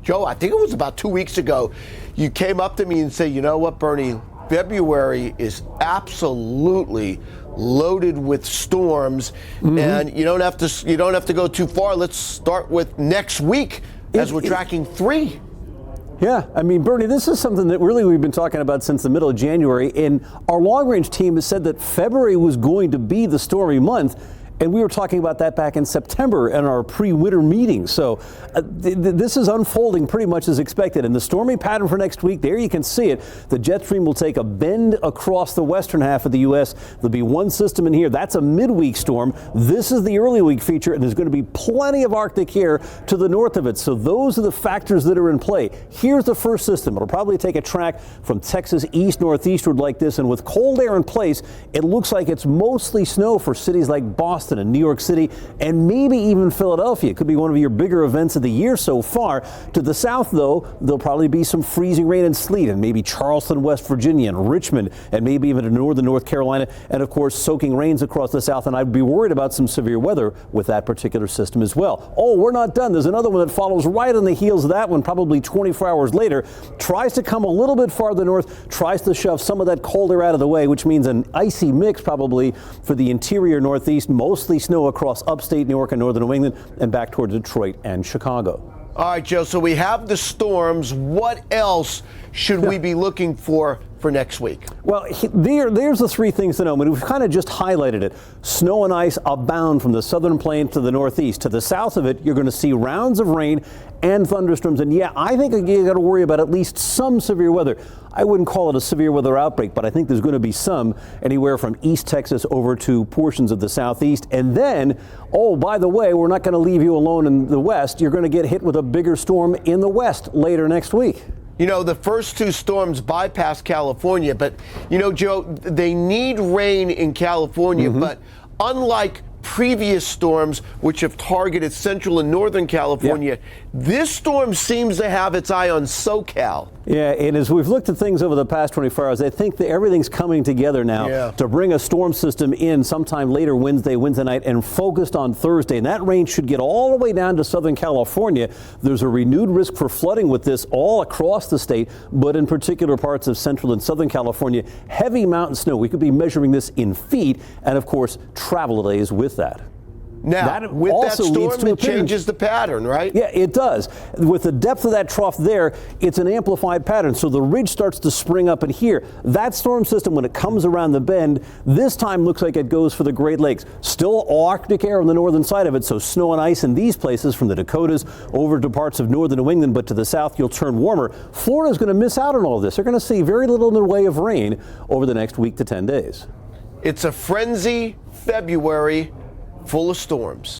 Joe, I think it was about 2 weeks ago, you came up to me and said, you know what, Bernie, February is absolutely loaded with storms, and you don't have to go too far. Let's start with next week as we're tracking 3. Yeah, I mean, Bernie, this is something that really we've been talking about since the middle of January, and our long-range team has said that February was going to be the stormy month. And we were talking about that back in September in our pre-winter meeting. So this is unfolding pretty much as expected. And the stormy pattern for next week, there you can see it. The jet stream will take a bend across the western half of the U.S. There'll be one system in here. That's a midweek storm. This is the early week feature, and there's going to be plenty of Arctic air to the north of it. So those are the factors that are in play. Here's the first system. It'll probably take a track from Texas east-northeastward like this. And with cold air in place, it looks like it's mostly snow for cities like Boston and New York City, and maybe even Philadelphia. It could be one of your bigger events of the year so far. To the south, though, there'll probably be some freezing rain and sleet, and maybe Charleston, West Virginia, and Richmond, and maybe even to northern North Carolina, and of course, soaking rains across the south. And I'd be worried about some severe weather with that particular system as well. Oh, we're not done. There's another one that follows right on the heels of that one, probably 24 hours later. Tries to come a little bit farther north, tries to shove some of that cold air out of the way, which means an icy mix probably for the interior northeast, mostly snow across upstate New York and northern New England, and back toward Detroit and Chicago. All right, Joe, so we have the storms. What else should we be looking for next week? Well, there's the 3 things to know. I mean, we've kind of just highlighted it. Snow and ice abound from the southern plains to the northeast. To the south of it, you're going to see rounds of rain and thunderstorms. And yeah, I think you got to worry about at least some severe weather. I wouldn't call it a severe weather outbreak, but I think there's going to be some anywhere from East Texas over to portions of the southeast. And then, oh, by the way, we're not going to leave you alone in the west. You're going to get hit with a bigger storm in the west later next week. You know, the first 2 storms bypass California, but, you know, Joe, they need rain in California, but unlike previous storms, which have targeted central and northern California, this storm seems to have its eye on SoCal. Yeah, and as we've looked at things over the past 24 hours, I think that everything's coming together now to bring a storm system in sometime later Wednesday night and focused on Thursday. And that range should get all the way down to Southern California. There's a renewed risk for flooding with this all across the state, but in particular parts of central and Southern California, heavy mountain snow. We could be measuring this in feet, and of course, travel delays with that. Now, with that storm, it changes the pattern, right? Yeah, it does. With the depth of that trough there, it's an amplified pattern. So the ridge starts to spring up in here. That storm system, when it comes around the bend, this time looks like it goes for the Great Lakes. Still Arctic air on the northern side of it, so snow and ice in these places from the Dakotas over to parts of northern New England, but to the south, you'll turn warmer. Florida's going to miss out on all of this. They're going to see very little in the way of rain over the next week to 10 days. It's a frenzy February full of storms.